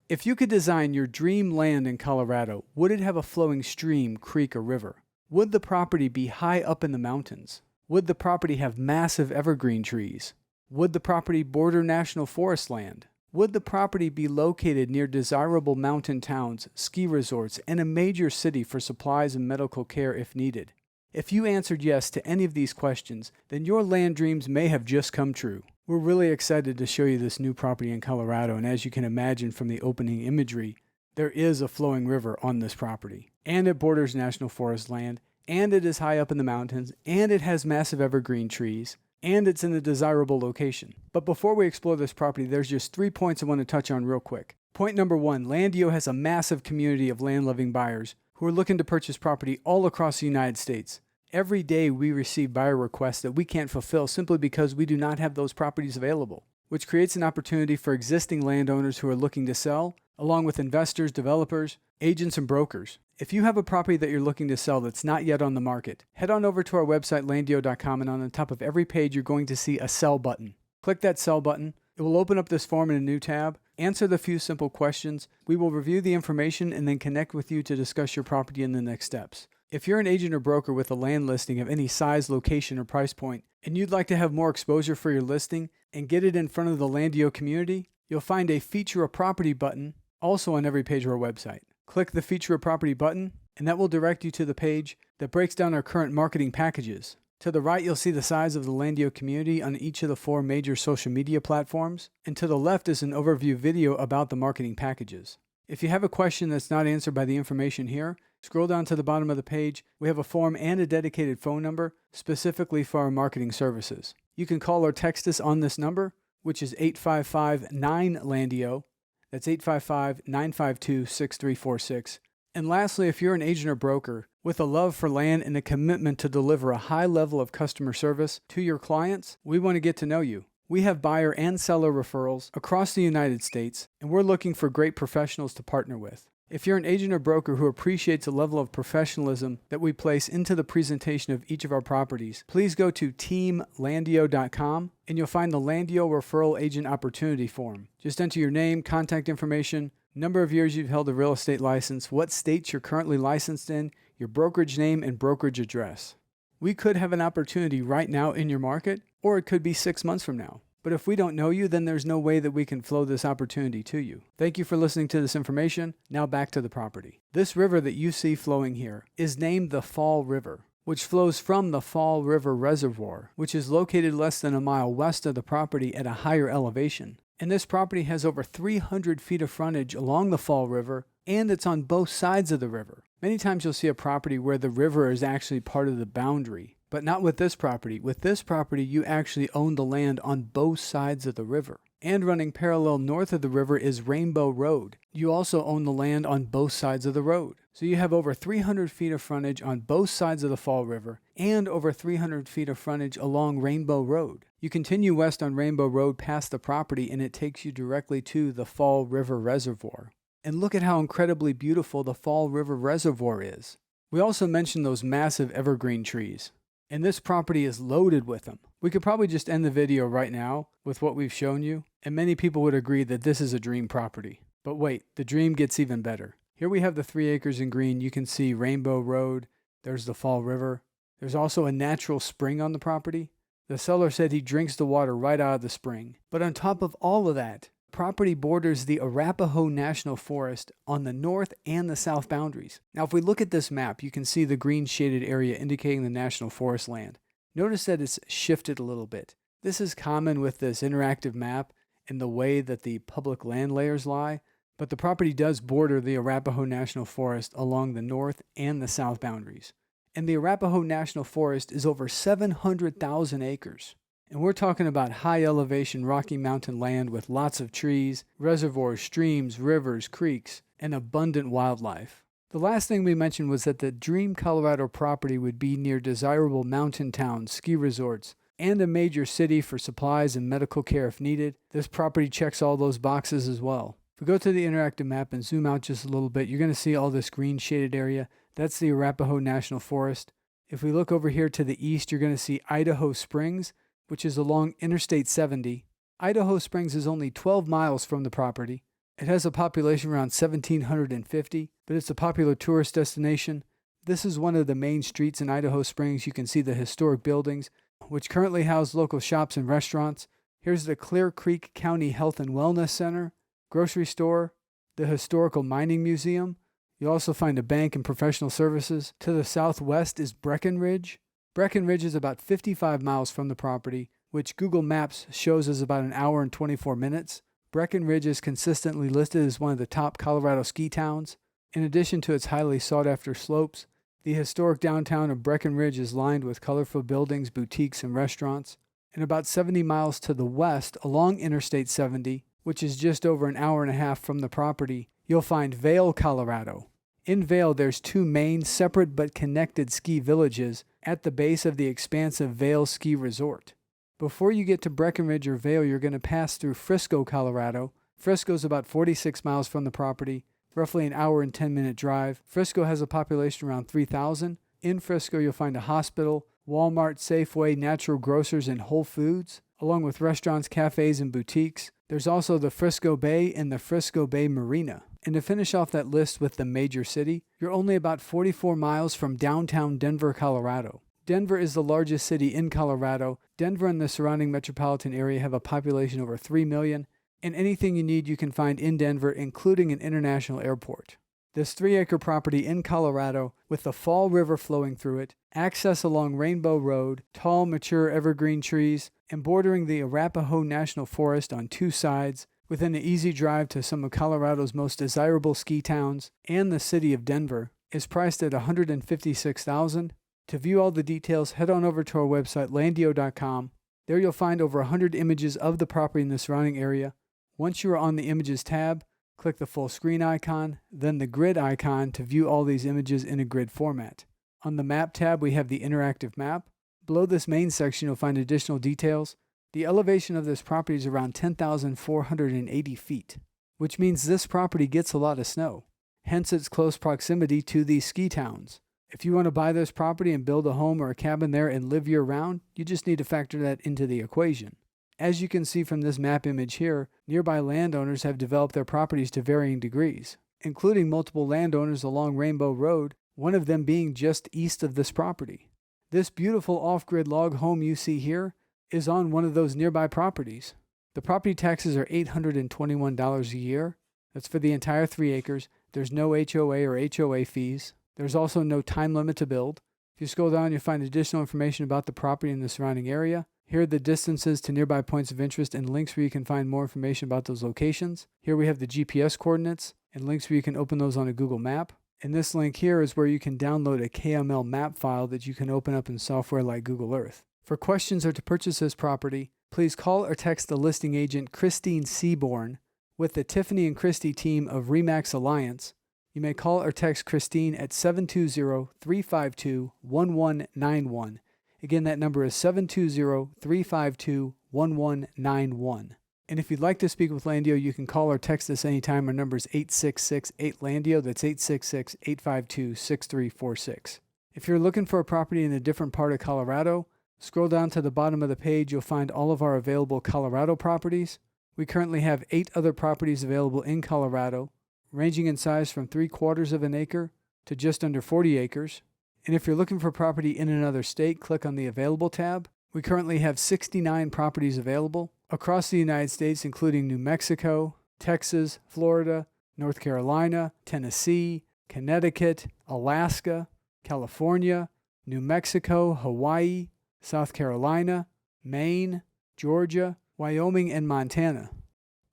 If you could design your dream land in Colorado, would it have a flowing stream, creek, or river? Would the property be high up in the mountains? Would the property have massive evergreen trees? Would the property border national forest land? Would the property be located near desirable mountain towns, ski resorts, and a major city for supplies and medical care if needed? If you answered yes to any of these questions, then your land dreams may have just come true. We're really excited to show you this new property in Colorado, and as you can imagine from the opening imagery, there is a flowing river on this property, and it borders national forest land, and it is high up in the mountains, and it has massive evergreen trees, and it's in a desirable location. But before we explore this property, there's just 3 points I want to touch on real quick. Point number 1, Landio has a massive community of land-loving buyers who are looking to purchase property all across the United States. Every day we receive buyer requests that we can't fulfill simply because we do not have those properties available, which creates an opportunity for existing landowners who are looking to sell, along with investors, developers, agents, and brokers. If you have a property that you're looking to sell that's not yet on the market, head on over to our website, landio.com, and on the top of every page, you're going to see a sell button. Click that sell button. It will open up this form in a new tab. Answer the few simple questions. We will review the information and then connect with you to discuss your property in the next steps. If you're an agent or broker with a land listing of any size, location, or price point, and you'd like to have more exposure for your listing and get it in front of the Landio community, you'll find a Feature a Property button also on every page of our website. Click the Feature a Property button, and that will direct you to the page that breaks down our current marketing packages. To the right, you'll see the size of the Landio community on each of the 4 major social media platforms, and to the left is an overview video about the marketing packages. If you have a question that's not answered by the information here, scroll down to the bottom of the page. We have a form and a dedicated phone number specifically for our marketing services. You can call or text us on this number, which is 855-9LANDIO. That's 855-952-6346. And lastly, if you're an agent or broker with a love for land and a commitment to deliver a high level of customer service to your clients, we want to get to know you. We have buyer and seller referrals across the United States, and we're looking for great professionals to partner with. If you're an agent or broker who appreciates the level of professionalism that we place into the presentation of each of our properties, please go to teamlandio.com and you'll find the Landio Referral Agent Opportunity form. Just enter your name, contact information, number of years you've held a real estate license, what states you're currently licensed in, your brokerage name, and brokerage address. We could have an opportunity right now in your market, or it could be 6 months from now. But if we don't know you, then there's no way that we can flow this opportunity to you. Thank you for listening to this information. Now back to the property. This river that you see flowing here is named the Fall River, which flows from the Fall River Reservoir, which is located less than a mile west of the property at a higher elevation. And this property has over 300 feet of frontage along the Fall River, and it's on both sides of the river. Many times you'll see a property where the river is actually part of the boundary, but not with this property. With this property, you actually own the land on both sides of the river. And running parallel north of the river is Rainbow Road. You also own the land on both sides of the road. So you have over 300 feet of frontage on both sides of the Fall River and over 300 feet of frontage along Rainbow Road. You continue west on Rainbow Road past the property and it takes you directly to the Fall River Reservoir. And look at how incredibly beautiful the Fall River Reservoir is. We also mentioned those massive evergreen trees, and this property is loaded with them. We could probably just end the video right now with what we've shown you, and many people would agree that this is a dream property. But wait, the dream gets even better. Here we have the 3 acres in green. You can see Rainbow Road. There's the Fall River. There's also a natural spring on the property. The seller said he drinks the water right out of the spring. But on top of all of that, property borders the Arapaho National Forest on the north and the south boundaries. Now, if we look at this map, you can see the green shaded area indicating the National Forest land. Notice that it's shifted a little bit. This is common with this interactive map and the way that the public land layers lie, but the property does border the Arapaho National Forest along the north and the south boundaries. And the Arapaho National Forest is over 700,000 acres. And we're talking about high elevation Rocky Mountain land with lots of trees, reservoirs, streams, rivers, creeks, and abundant wildlife. The last thing we mentioned was that the dream Colorado property would be near desirable mountain towns, ski resorts, and a major city for supplies and medical care if needed. This property checks all those boxes as well. If we go to the interactive map and zoom out just a little bit, you're going to see all this green shaded area. That's the Arapaho National Forest. If we look over here to the east, you're going to see Idaho Springs, which is along Interstate 70. Idaho Springs is only 12 miles from the property. It has a population around 1,750, but it's a popular tourist destination. This is one of the main streets in Idaho Springs. You can see the historic buildings, which currently house local shops and restaurants. Here's the Clear Creek County Health and Wellness Center, grocery store, the Historical Mining Museum. You'll also find a bank and professional services. To the southwest is Breckenridge. Breckenridge is about 55 miles from the property, which Google Maps shows as about an hour and 24 minutes. Breckenridge is consistently listed as one of the top Colorado ski towns. In addition to its highly sought-after slopes, the historic downtown of Breckenridge is lined with colorful buildings, boutiques, and restaurants. And about 70 miles to the west, along Interstate 70, which is just over an hour and a half from the property, you'll find Vail, Colorado. In Vail, there's two main, separate but connected ski villages at the base of the expansive Vail Ski Resort. Before you get to Breckenridge or Vail, you're going to pass through Frisco, Colorado. Frisco's about 46 miles from the property, roughly an hour and 10-minute drive. Frisco has a population around 3,000. In Frisco, you'll find a hospital, Walmart, Safeway, Natural Grocers, and Whole Foods, along with restaurants, cafes, and boutiques. There's also the Frisco Bay and the Frisco Bay Marina. And to finish off that list with the major city, you're only about 44 miles from downtown Denver, Colorado. Denver is the largest city in Colorado. Denver and the surrounding metropolitan area have a population over 3 million, and anything you need you can find in Denver, including an international airport. This 3-acre property in Colorado with the Fall River flowing through it, access along Rainbow Road, tall, mature evergreen trees, and bordering the Arapaho National Forest on two sides, within an easy drive to some of Colorado's most desirable ski towns and the city of Denver, is priced at $156,000. To view all the details, head on over to our website, landio.com. There you'll find over 100 images of the property in the surrounding area. Once you are on the Images tab, click the full screen icon, then the grid icon to view all these images in a grid format. On the Map tab, we have the interactive map. Below this main section, you'll find additional details. The elevation of this property is around 10,480 feet, which means this property gets a lot of snow, hence its close proximity to these ski towns. If you want to buy this property and build a home or a cabin there and live year-round, you just need to factor that into the equation. As you can see from this map image here, nearby landowners have developed their properties to varying degrees, including multiple landowners along Rainbow Road, one of them being just east of this property. This beautiful off-grid log home you see here is on one of those nearby properties. The property taxes are $821 a year. That's for the entire 3 acres. There's no HOA or HOA fees. There's also no time limit to build. If you scroll down, you'll find additional information about the property and the surrounding area. Here are the distances to nearby points of interest and links where you can find more information about those locations. Here we have the GPS coordinates and links where you can open those on a Google map. And this link here is where you can download a KML map file that you can open up in software like Google Earth. For questions or to purchase this property, please call or text the listing agent Christine Seabourne with the Tiffany and Christy team of REMAX Alliance. You may call or text Christine at 720-352-1191. Again, that number is 720-352-1191. And if you'd like to speak with Landio, you can call or text us anytime. Our number is 866-8-LANDIO. That's 866-852-6346. If you're looking for a property in a different part of Colorado, scroll down to the bottom of the page. You'll find all of our available Colorado properties. We currently have 8 other properties available in Colorado, ranging in size from 3/4 of an acre to just under 40 acres. And if you're looking for property in another state, click on the Available tab. We currently have 69 properties available across the United States, including New Mexico, Texas, Florida, North Carolina, Tennessee, Connecticut, Alaska, California, New Mexico, Hawaii, South Carolina, Maine, Georgia, Wyoming, and Montana.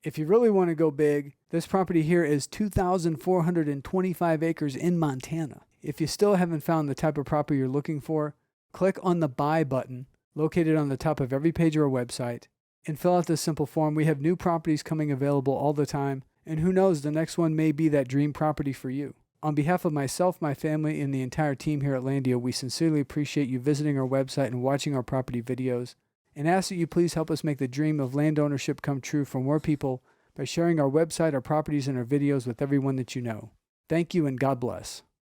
If you really want to go big, this property here is 2,425 acres in Montana. If you still haven't found the type of property you're looking for, click on the Buy button located on the top of every page of our website and fill out this simple form. We have new properties coming available all the time, and who knows, the next one may be that dream property for you. On behalf of myself, my family, and the entire team here at Landio, we sincerely appreciate you visiting our website and watching our property videos, and ask that you please help us make the dream of land ownership come true for more people by sharing our website, our properties, and our videos with everyone that you know. Thank you, and God bless.